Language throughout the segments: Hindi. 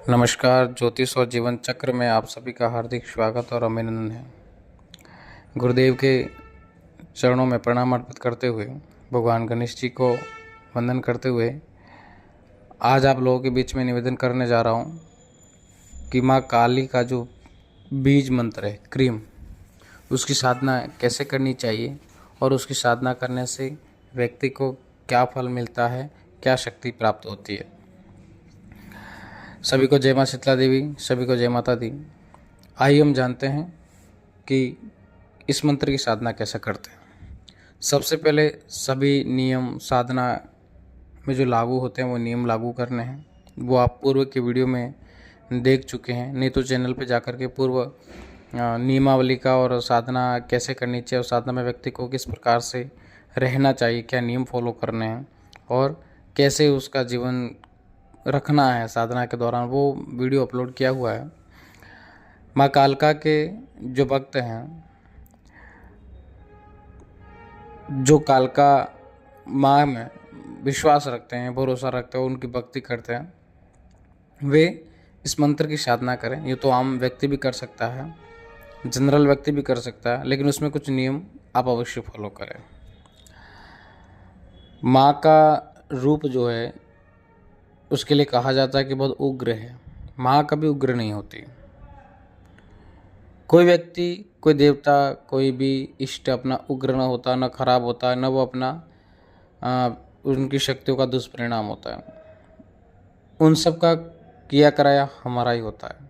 नमस्कार। ज्योतिष और जीवन चक्र में आप सभी का हार्दिक स्वागत और अभिनंदन है। गुरुदेव के चरणों में प्रणाम अर्पित करते हुए, भगवान गणेश जी को वंदन करते हुए आज आप लोगों के बीच में निवेदन करने जा रहा हूँ कि माँ काली का जो बीज मंत्र है क्रीम, उसकी साधना कैसे करनी चाहिए और उसकी साधना करने से व्यक्ति को क्या फल मिलता है, क्या शक्ति प्राप्त होती है। सभी को जय माँ शीतला देवी, सभी को जय माता दी। आइए हम जानते हैं कि इस मंत्र की साधना कैसे करते हैं। सबसे पहले सभी नियम साधना में जो लागू होते हैं वो नियम लागू करने हैं। वो आप पूर्व के वीडियो में देख चुके हैं, नहीं तो चैनल पे जाकर के पूर्व नियमावली का और साधना कैसे करनी चाहिए और साधना में व्यक्ति को किस प्रकार से रहना चाहिए, क्या नियम फॉलो करने हैं और कैसे उसका जीवन रखना है साधना के दौरान, वो वीडियो अपलोड किया हुआ है। माँ कालका के जो भक्त हैं, जो कालका माँ में विश्वास रखते हैं, भरोसा रखते हैं, उनकी भक्ति करते हैं, वे इस मंत्र की साधना करें। ये तो आम व्यक्ति भी कर सकता है, जनरल व्यक्ति भी कर सकता है, लेकिन उसमें कुछ नियम आप अवश्य फॉलो करें। माँ का रूप जो है उसके लिए कहा जाता है कि बहुत उग्र है। माँ कभी उग्र नहीं होती। कोई व्यक्ति, कोई देवता, कोई भी इष्ट अपना उग्र न होता, न खराब होता, न वो अपना उनकी शक्तियों का दुष्परिणाम होता है। उन सब का किया कराया हमारा ही होता है।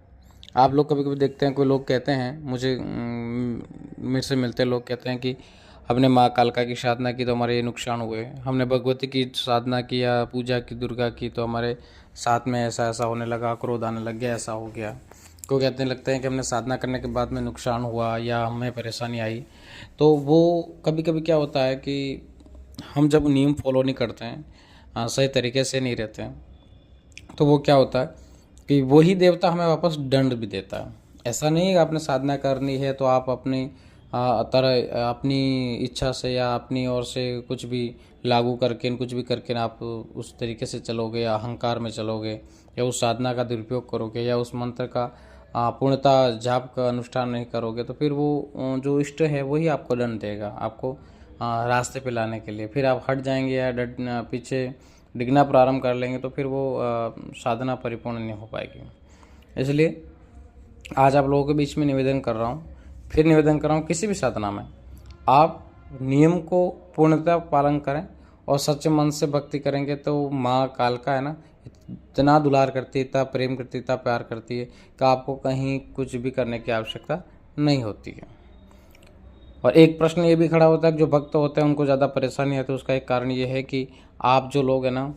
आप लोग कभी कभी देखते हैं, कोई लोग कहते हैं, मुझे मेरे से मिलते लोग कहते हैं कि हमने माँ कालका की साधना की तो हमारे ये नुकसान हुए, हमने भगवती की साधना की या पूजा की, दुर्गा की, तो हमारे साथ में ऐसा ऐसा होने लगा, क्रोध आने लग गया, ऐसा हो गया। को कहते लगता है कि हमने साधना करने के बाद में नुकसान हुआ या हमें परेशानी आई। तो वो कभी कभी क्या होता है कि हम जब नियम फॉलो नहीं करते हैं, सही तरीके से नहीं रहते हैं, तो वो क्या होता है कि वही देवता हमें वापस दंड भी देता है। ऐसा नहीं है कि आपने साधना करनी है तो आप अपनी अपनी इच्छा से या अपनी ओर से कुछ भी लागू करके, कुछ भी करके ना आप उस तरीके से चलोगे या अहंकार में चलोगे या उस साधना का दुरुपयोग करोगे या उस मंत्र का पूर्णता जाप का अनुष्ठान नहीं करोगे, तो फिर वो जो इष्ट है वही आपको दंड देगा, आपको रास्ते पे लाने के लिए। फिर आप हट जाएंगे या पीछे डिगना प्रारंभ कर लेंगे, तो फिर वो साधना परिपूर्ण नहीं हो पाएगी। इसलिए आज आप लोगों के बीच में निवेदन कर रहा हूँ, फिर निवेदन कर रहा हूँ, किसी भी साधना में आप नियम को पूर्णतः पालन करें और सच्चे मन से भक्ति करेंगे तो माँ कालका है ना, इतना दुलार करती है, इतना प्रेम करती है, इतना प्यार करती है कि आपको कहीं कुछ भी करने की आवश्यकता नहीं होती है। और एक प्रश्न ये भी खड़ा होता है कि जो भक्त होते हैं उनको ज़्यादा परेशानी है, तो उसका एक कारण ये है कि आप जो लोग हैं ना,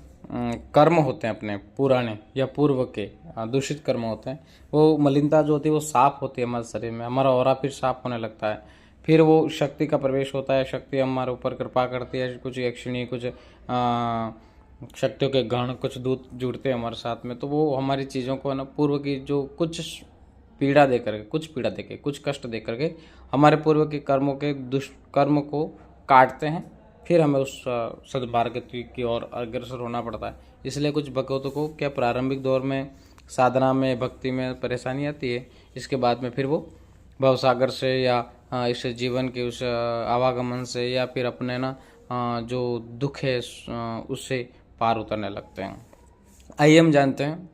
कर्म होते हैं अपने पुराने या पूर्व के दूषित कर्म होते हैं, वो मलिनता जो होती है वो साफ होती है हमारे शरीर में, हमारा ऑरा फिर साफ होने लगता है। फिर वो शक्ति का प्रवेश होता है, शक्ति हमारे ऊपर कृपा करती है, कुछ यक्षिणी, कुछ शक्तियों के गण, कुछ दूत जुड़ते हैं हमारे साथ में, तो वो हमारी चीज़ों को ना, पूर्व की जो कुछ पीड़ा दे करके, कुछ कष्ट दे करके हमारे पूर्व के कर्मों के दुष्कर्म को काटते हैं। फिर हमें उस सद्मार्ग की ओर अग्रसर होना पड़ता है। इसलिए कुछ भक्तों को क्या प्रारंभिक दौर में साधना में, भक्ति में परेशानी आती है, इसके बाद में फिर वो भवसागर से या इस जीवन के उस आवागमन से या फिर अपने ना जो दुख है उससे पार उतरने लगते हैं। आइए हम जानते हैं,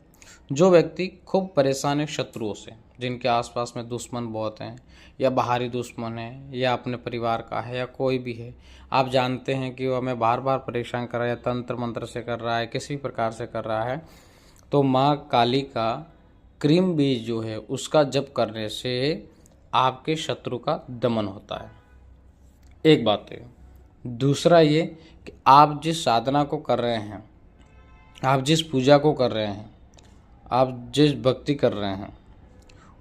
जो व्यक्ति खूब परेशान है शत्रुओं से, जिनके आसपास में दुश्मन बहुत हैं या बाहरी दुश्मन है या अपने परिवार का है या कोई भी है, आप जानते हैं कि वो हमें बार बार परेशान कर रहा है या तंत्र मंत्र से कर रहा है, किसी भी प्रकार से कर रहा है, तो माँ काली का क्रीम बीज जो है उसका जप करने से आपके शत्रु का दमन होता है। एक बात है। दूसरा ये कि आप जिस साधना को कर रहे हैं, आप जिस पूजा को कर रहे हैं, आप जिस भक्ति कर रहे हैं,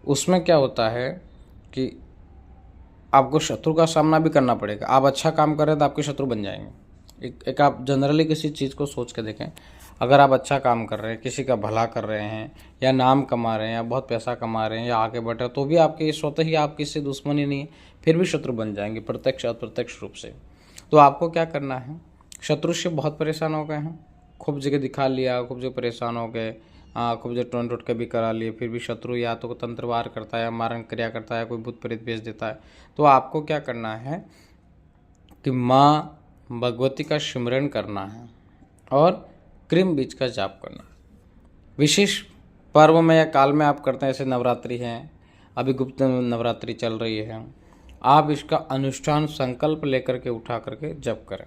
उसमें क्या होता है कि आपको शत्रु का सामना भी करना पड़ेगा। आप अच्छा काम कर रहे हैं तो आपके शत्रु बन जाएंगे। एक आप जनरली किसी चीज़ को सोच के देखें, अगर आप अच्छा काम कर रहे हैं, किसी का भला कर रहे हैं या नाम कमा रहे हैं या बहुत पैसा कमा रहे हैं या आगे बढ़ रहे हैं, तो भी आपके स्वतः ही आप किसी दुश्मनी नहीं है, फिर भी शत्रु बन जाएंगे प्रत्यक्ष अप्रत्यक्ष रूप से। तो आपको क्या करना है, शत्रु से बहुत परेशान हो गए हैं, खूब जगह दिखा लिया, खूब जगह परेशान हो गए, खूब जो टोन टोटके भी करा लिए, फिर भी शत्रु या तो तंत्र वार करता है या मारण क्रिया करता है, कोई भूत प्रेत भेज देता है, तो आपको क्या करना है कि माँ भगवती का सिमरन करना है और क्रीम बीज का जाप करना है। विशेष पर्व में या काल में आप करते हैं, जैसे नवरात्रि है, अभी गुप्त नवरात्रि चल रही है, आप इसका अनुष्ठान संकल्प लेकर के उठा करके जप करें,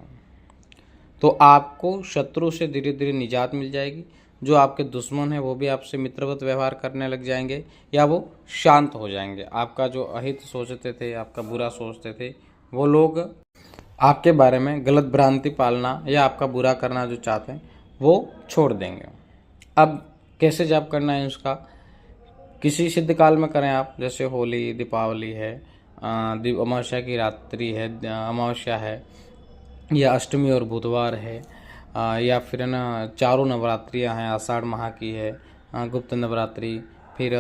तो आपको शत्रु से धीरे धीरे निजात मिल जाएगी। जो आपके दुश्मन हैं वो भी आपसे मित्रवत व्यवहार करने लग जाएंगे या वो शांत हो जाएंगे। आपका जो अहित सोचते थे, आपका बुरा सोचते थे, वो लोग आपके बारे में गलत भ्रांति पालना या आपका बुरा करना जो चाहते हैं वो छोड़ देंगे। अब कैसे जाप करना है उसका, किसी सिद्ध काल में करें आप, जैसे होली, दीपावली है, अमावस्या की रात्रि है, अमावस्या है, या अष्टमी और बुधवार है, या फिर ना चारों नवरात्रियां हैं, आषाढ़ माह की है, गुप्त नवरात्रि, फिर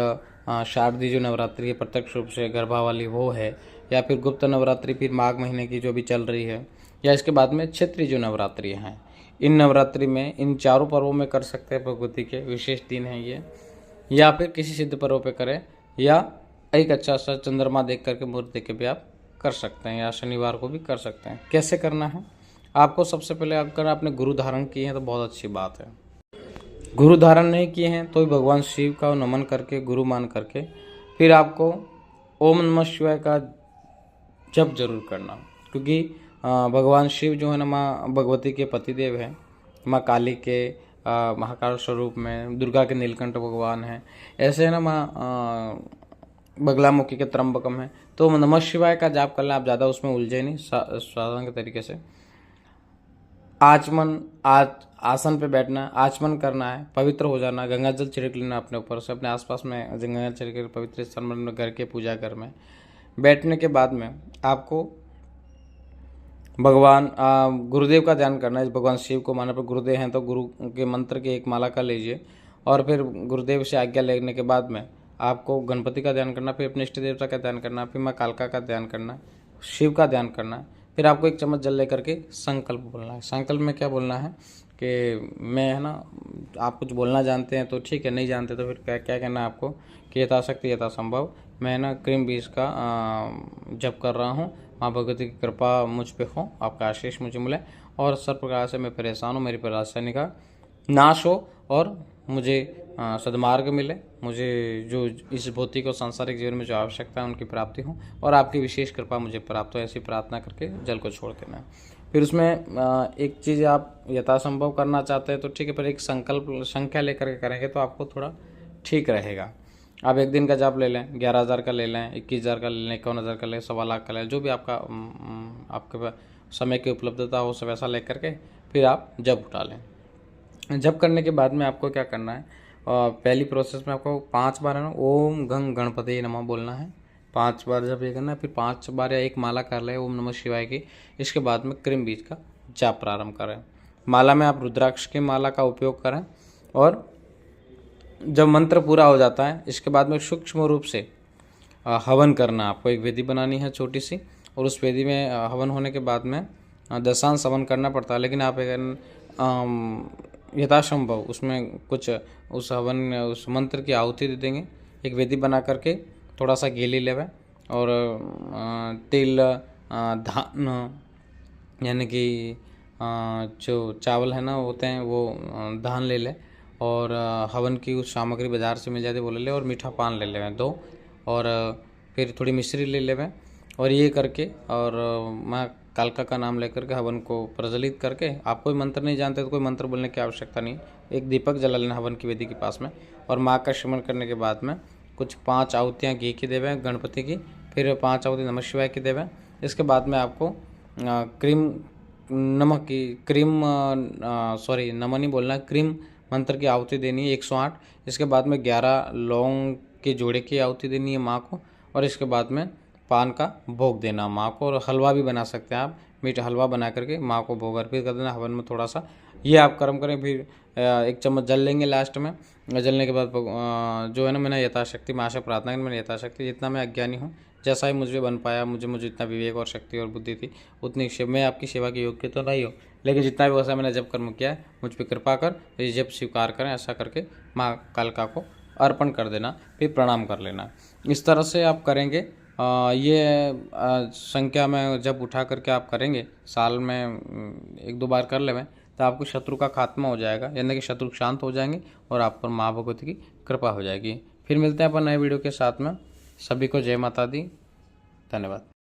शारदीय जो नवरात्रि है प्रत्यक्ष रूप से गरबा वाली वो है, या फिर गुप्त नवरात्रि फिर माघ महीने की जो भी चल रही है, या इसके बाद में क्षेत्रीय जो नवरात्रि हैं। इन नवरात्रि में इन चारों पर्वों में कर सकते हैं, भगवती के विशेष दिन हैं ये, या फिर किसी सिद्ध पर्व पे करें, या एक अच्छा सा चंद्रमा देख करके मुहूर्त देख के भी आप कर सकते हैं, या शनिवार को भी कर सकते हैं। कैसे करना है आपको, सबसे पहले अगर आपने गुरु धारण किए हैं तो बहुत अच्छी बात है। गुरु धारण नहीं किए हैं तो भगवान शिव का नमन करके, गुरु मान करके, फिर आपको ओम नमः शिवाय का जप जरूर करना, क्योंकि भगवान शिव जो है ना माँ भगवती के पतिदेव हैं, माँ काली के महाकाल स्वरूप में, दुर्गा के नीलकंठ भगवान हैं, ऐसे है ना माँ बगलामुखी के त्रंबकम है। तो नमः शिवाय का जाप करना, आप ज़्यादा उसमें उलझे नहीं, साधन के तरीके से आचमन, आसन पे बैठना, आचमन करना है, पवित्र हो जाना, गंगा जल छिड़क लेना अपने ऊपर से, अपने आसपास में गंगा जल छिड़क पवित्र स्थान में, घर के पूजा घर में बैठने के बाद में आपको भगवान गुरुदेव का ध्यान करना है। भगवान शिव को माना पर गुरुदेव हैं तो गुरु के मंत्र की एक माला का लीजिए, और फिर गुरुदेव से आज्ञा लेने के बाद में आपको गणपति का ध्यान करना, फिर अपने इष्ट देवता का ध्यान करना, फिर माँ कालका का ध्यान करना, शिव का ध्यान करना, फिर आपको एक चम्मच जल लेकर के संकल्प बोलना है। संकल्प में क्या बोलना है कि मैं है ना, आप कुछ बोलना जानते हैं तो ठीक है, नहीं जानते तो फिर क्या क्या कहना है आपको कि यथाशक्ति यथासंभव मैं ना क्रीम बीज का जप कर रहा हूँ, माँ भगवती की कृपा मुझ पे हो, आपका आशीष मुझे मिले, और सब प्रकार से मैं परेशान हूँ, मेरी परेशानी का नाश हो, और मुझे सद्मार्ग मिले, मुझे जो इस भौतिक और सांसारिक जीवन में जो आवश्यकता है उनकी प्राप्ति हो, और आपकी विशेष कृपा मुझे प्राप्त हो, ऐसी प्रार्थना करके जल को छोड़ देना है। फिर उसमें एक चीज़ आप यथासंभव करना चाहते हैं तो ठीक है, पर एक संकल्प संख्या लेकर के करेंगे तो आपको थोड़ा ठीक रहेगा। आप एक दिन का जाप ले लें, 11,000 का ले लें, 21,000 का ले लें, 51,000 का ले लें, 1,25,00,000 का ले लें, जो भी आपका आपके समय की उपलब्धता हो सब वैसा लेकर के फिर आप जप उठा लें। जप करने के बाद में आपको क्या करना है, पहली प्रोसेस में आपको 5 बार है ना ओम गंग गणपति नमः बोलना है, 5 बार जब ये करना है, फिर 5 बार या एक माला कर ले ओम नमः शिवाय की। इसके बाद में क्रीम बीज का जाप प्रारंभ करें। माला में आप रुद्राक्ष की माला का उपयोग करें, और जब मंत्र पूरा हो जाता है इसके बाद में सूक्ष्म रूप से हवन करना। आपको एक वेदी बनानी है छोटी सी, और उस वेदी में हवन होने के बाद में दशांश हवन करना पड़ता है, लेकिन आप यथासंभव उसमें कुछ उस हवन उस मंत्र की आहुति दे देंगे। एक वेदी बना करके थोड़ा सा घी ले लेवे, और तिल धान यानी कि जो चावल है ना होते हैं वो धान ले ले, और हवन की उस सामग्री बाज़ार से मिल जाती है वो ले ले, और मीठा पान ले लेवें 2, और फिर थोड़ी मिश्री ले लेवें, और ये करके और माँ कालका का नाम लेकर के हवन को प्रज्वलित करके, आप कोई मंत्र नहीं जानते तो कोई मंत्र बोलने की आवश्यकता नहीं, एक दीपक जला लेना हवन की वेदी के पास में, और माँ का स्मरण करने के बाद में कुछ 5 आहुतियाँ घी की देवें गणपति की, फिर 5 आहुति नमः शिवाय की देवें। इसके बाद में आपको क्रीम नमक की क्रीम सॉरी नमः नहीं बोलना, क्रीम मंत्र की आहुति देनी है 108। इसके बाद में 11 लौंग के जोड़े की आहुति देनी है माँ को, और इसके बाद में पान का भोग देना माँ को, और हलवा भी बना सकते हैं आप, मीठा हलवा बना करके माँ को भोग अर्पित कर देना हवन में थोड़ा सा। ये आप कर्म करें। फिर 1 चम्मच जल लेंगे लास्ट में। जलने के बाद जो है ना मैंने यथाशक्ति माँ से प्रार्थना की, मैंने यथाशक्ति जितना मैं अज्ञानी हूँ जैसा ही मुझे बन पाया, मुझे इतना विवेक और शक्ति और बुद्धि थी उतनी मैं आपकी सेवा के योग्य तो नहीं हूँ, लेकिन जितना भी वैसा मैंने जप कर्म किया है मुझ पर कृपा कर ये जप स्वीकार करें, ऐसा करके माँ कालिका को अर्पण कर देना, फिर प्रणाम कर लेना। इस तरह से आप करेंगे। ये संख्या में जब उठा करके आप करेंगे, साल में 1-2 बार कर लें, तो आपको शत्रु का खात्मा हो जाएगा, यानी कि शत्रु शांत हो जाएंगे और आप पर माँ भगवती की कृपा हो जाएगी। फिर मिलते हैं अपन नए वीडियो के साथ में। सभी को जय माता दी। धन्यवाद।